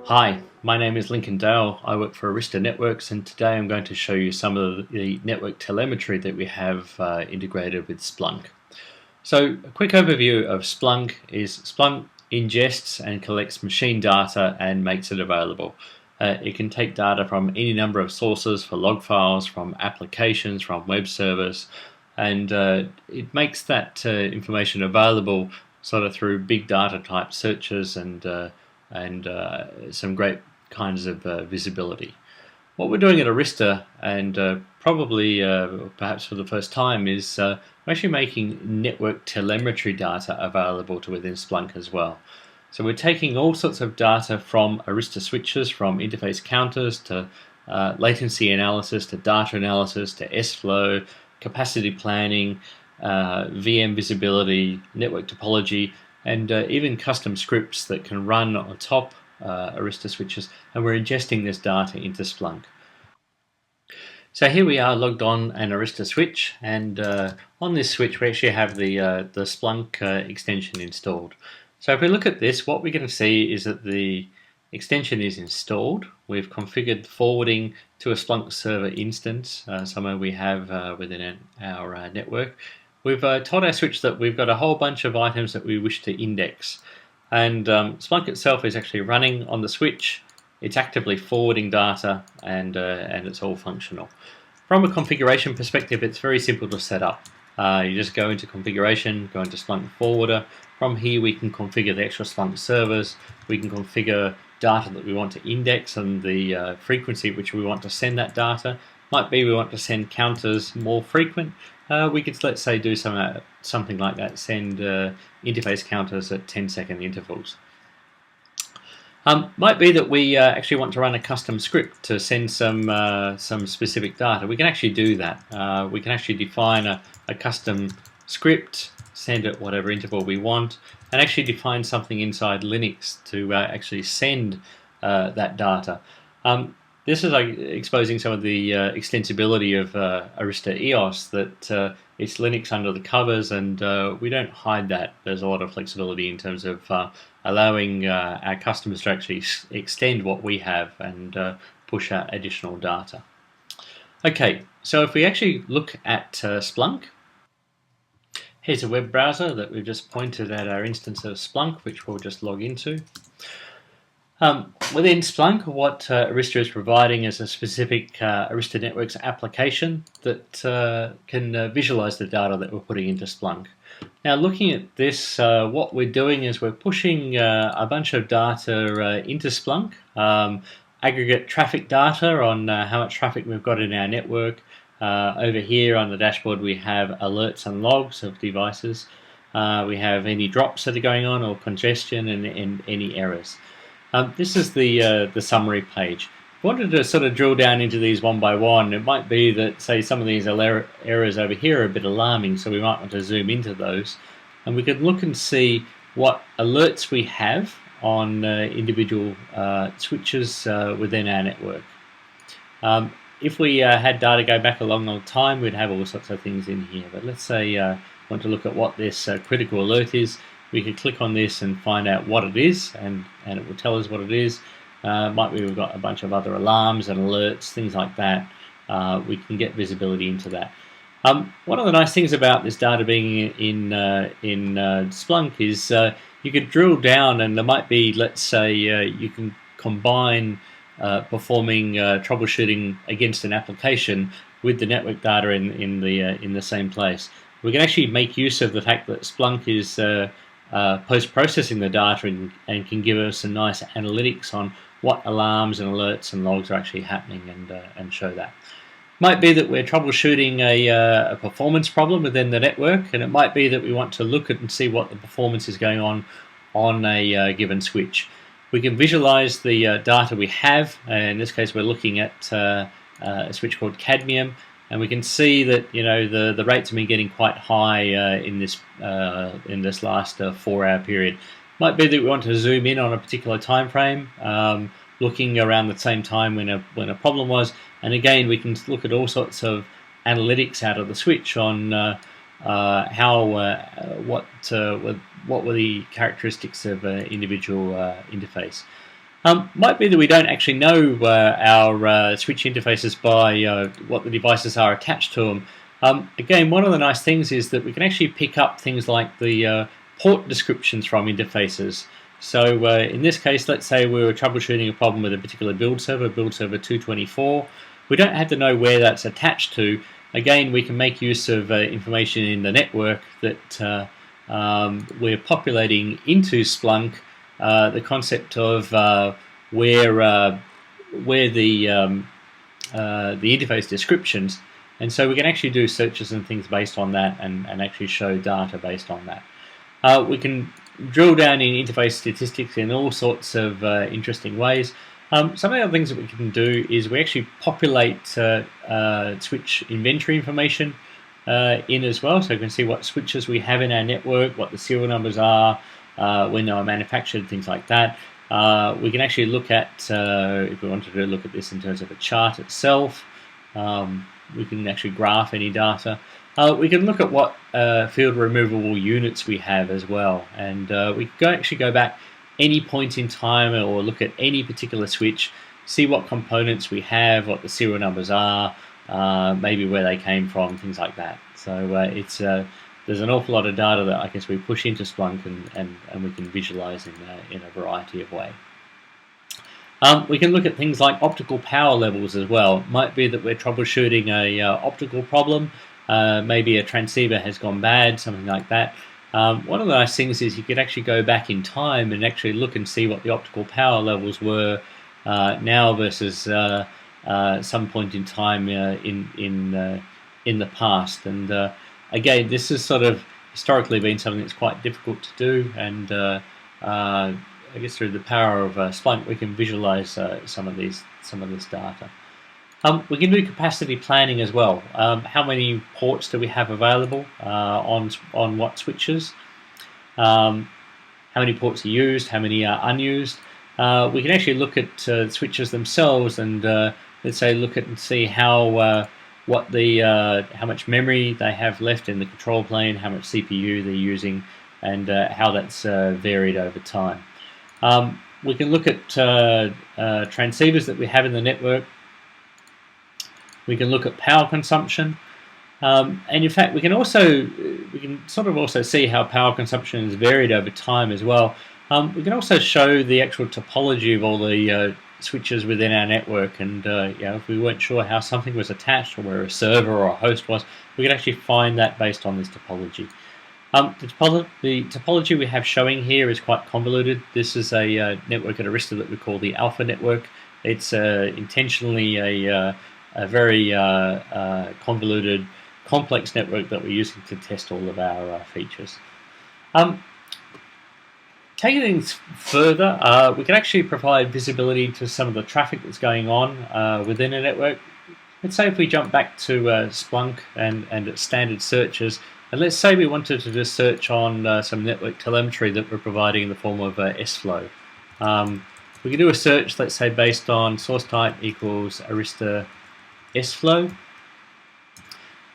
Hi, my name is Lincoln Dale. I work for Arista Networks, and today I'm going to show you some of the network telemetry that we have integrated with Splunk. So a quick overview of Splunk is Splunk ingests and collects machine data and makes it available. It can take data from any number of sources for log files, from applications, from web servers, and it makes that information available sort of through big data type searches and some great kinds of visibility. What we're doing at Arista, and probably perhaps for the first time, is we're actually making network telemetry data available to within Splunk as well. So we're taking all sorts of data from Arista switches, from interface counters to latency analysis, to data analysis, to S-flow, capacity planning, VM visibility, network topology, and even custom scripts that can run on top Arista switches, and we're ingesting this data into Splunk. So here we are logged on an Arista switch, and on this switch we actually have the Splunk extension installed. So if we look at this, what we're going to see is that the extension is installed. We've configured forwarding to a Splunk server instance, somewhere we have within our network. We've told our switch that we've got a whole bunch of items that we wish to index. And Splunk itself is actually running on the switch. It's actively forwarding data, and it's all functional. From a configuration perspective, it's very simple to set up. You just go into configuration, go into Splunk Forwarder. From here we can configure the actual Splunk servers. We can configure data that we want to index and the frequency at which we want to send that data. Might be we want to send counters more frequent. We could, let's say, do something like that, send interface counters at 10-second intervals. Might be that we actually want to run a custom script to send some specific data. We can actually do that. We can actually define a custom script, send it whatever interval we want, and actually define something inside Linux to actually send that data. This is exposing some of the extensibility of Arista EOS, that it's Linux under the covers, and we don't hide that. There's a lot of flexibility in terms of allowing our customers to actually extend what we have and push out additional data. Okay, so if we actually look at Splunk, here's a web browser that we've just pointed at our instance of Splunk, which we'll just log into. Within Splunk, what Arista is providing is a specific Arista Networks application that can visualize the data that we're putting into Splunk. Now, looking at this, what we're doing is we're pushing a bunch of data into Splunk, aggregate traffic data on how much traffic we've got in our network. Over here on the dashboard we have alerts and logs of devices. We have any drops that are going on, or congestion, and any errors. This is the summary page. If I wanted to sort of drill down into these one by one, it might be that, say, some of these errors over here are a bit alarming, so we might want to zoom into those. And we can look and see what alerts we have on individual switches within our network. If we had data go back a long time, we'd have all sorts of things in here. But let's say want to look at what this critical alert is. We could click on this and find out what it is, and it will tell us what it is. Might be we've got a bunch of other alarms and alerts, things like that. We can get visibility into that. One of the nice things about this data being in Splunk is you could drill down, and there might be, let's say, you can combine performing troubleshooting against an application with the network data in the same place. We can actually make use of the fact that Splunk is post-processing the data and can give us some nice analytics on what alarms and alerts and logs are actually happening, and show that. Might be that we're troubleshooting a performance problem within the network, and it might be that we want to look at and see what the performance is going on a given switch. We can visualize the data we have. In this case, we're looking at a switch called cadmium, and we can see that the rates have been getting quite high in this last 4-hour period. Might be that we want to zoom in on a particular time frame, looking around the same time when a problem was, and again we can look at all sorts of analytics out of the switch on what were the characteristics of an individual interface. Might be that we don't actually know our switch interfaces by what the devices are attached to them. Again, one of the nice things is that we can actually pick up things like the port descriptions from interfaces. So in this case, let's say we were troubleshooting a problem with a particular build server 224. We don't have to know where that's attached to. Again, we can make use of information in the network that we're populating into Splunk, the concept of where the interface descriptions, and so we can actually do searches and things based on that, and actually show data based on that. We can drill down in interface statistics in all sorts of interesting ways. Some of the other things that we can do is we actually populate switch inventory information in as well, so we can see what switches we have in our network, what the serial numbers are, when they were manufactured, things like that. We can actually look at, if we wanted to look at this in terms of a chart itself, we can actually graph any data. We can look at what field removable units we have as well, and we can actually go back any point in time or look at any particular switch, see what components we have, what the serial numbers are, maybe where they came from, things like that. So there's an awful lot of data that I guess we push into Splunk and we can visualize in a variety of ways. We can look at things like optical power levels as well. It might be that we're troubleshooting a optical problem, maybe a transceiver has gone bad, something like that. One of the nice things is you could actually go back in time and actually look and see what the optical power levels were now versus some point in time in the past. And again, this has sort of historically been something that's quite difficult to do, and I guess through the power of Splunk we can visualize some of this data. We can do capacity planning as well. How many ports do we have available on what switches? How many ports are used? How many are unused? We can actually look at switches themselves and let's say look at and see how how much memory they have left in the control plane, how much CPU they're using, and how that's varied over time. We can look at transceivers that we have in the network. We can look at power consumption, and in fact we can sort of also see how power consumption is varied over time as well. We can also show the actual topology of all the switches within our network, and if we weren't sure how something was attached or where a server or a host was, we could actually find that based on this topology. The topology we have showing here is quite convoluted. This is a network at Arista that we call the alpha network. It's intentionally a very convoluted, complex network that we're using to test all of our features. Taking things further, we can actually provide visibility to some of the traffic that's going on within a network. Let's say if we jump back to Splunk and standard searches, and let's say we wanted to just search on some network telemetry that we're providing in the form of SFlow. We can do a search, let's say, based on source type equals Arista SFlow.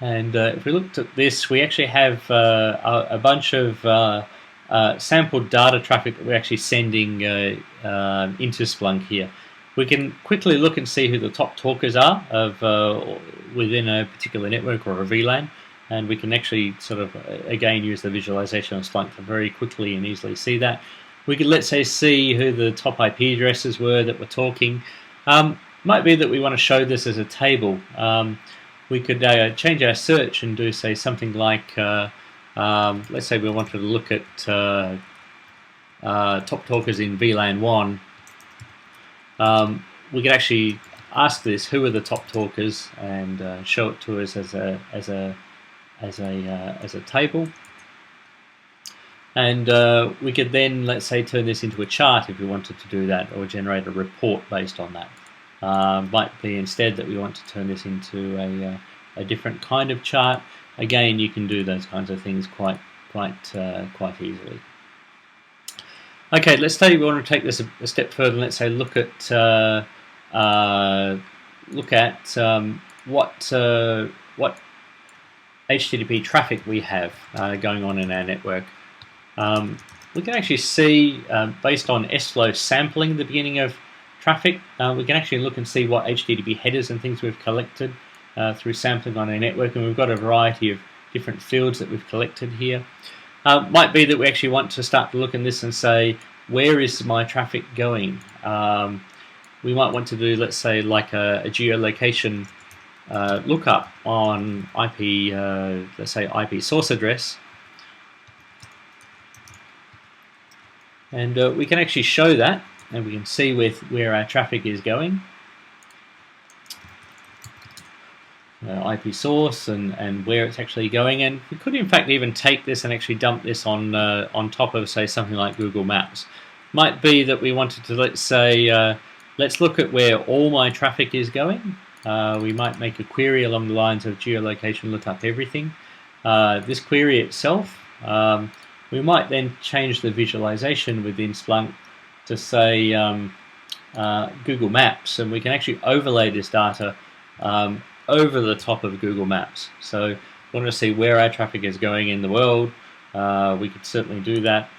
And if we looked at this, we actually have a bunch of sampled data traffic that we're actually sending into Splunk here. We can quickly look and see who the top talkers are of within a particular network or a VLAN, and we can actually sort of again use the visualization of Splunk to very quickly and easily see that. We could, let's say, see who the top IP addresses were that were talking. Might be that we want to show this as a table. We could change our search and do, say, something like, let's say we wanted to look at top talkers in VLAN 1. We could actually ask this, who are the top talkers, and show it to us as a table. And we could then, let's say, turn this into a chart if we wanted to do that, or generate a report based on that. Might be instead that we want to turn this into a different kind of chart. Again, you can do those kinds of things quite easily. Okay, let's say we want to take this a step further. Let's say look at what HTTP traffic we have going on in our network. we can actually see, based on S-flow sampling the beginning of traffic, we can actually look and see what HTTP headers and things we've collected through sampling on our network, and we've got a variety of different fields that we've collected here. Might be that we actually want to start to look in this and say, where is my traffic going? We might want to do, let's say, like a geolocation lookup on IP, let's say IP source address. And we can actually show that, and we can see where our traffic is going. IP source and where it's actually going, and we could in fact even take this and actually dump this on top of, say, something like Google Maps. Might be that we wanted to, let's say, let's look at where all my traffic is going. We might make a query along the lines of geolocation lookup everything. This query itself, we might then change the visualization within Splunk to say Google Maps, and we can actually overlay this data over the top of Google Maps. So we want to see where our traffic is going in the world. We could certainly do that.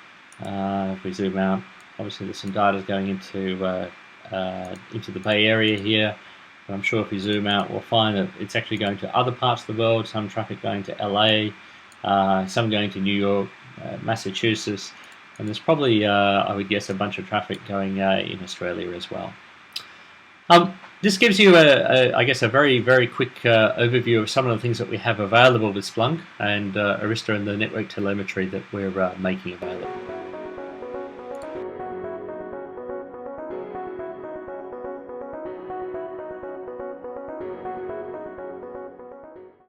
If we zoom out, obviously there's some data going into the Bay Area here. But I'm sure if we zoom out, we'll find that it's actually going to other parts of the world. Some traffic going to LA, some going to New York, Massachusetts, and there's probably, I would guess, a bunch of traffic going in Australia as well. This gives you, I guess, a very, very quick overview of some of the things that we have available with Splunk and Arista and the network telemetry that we're making available.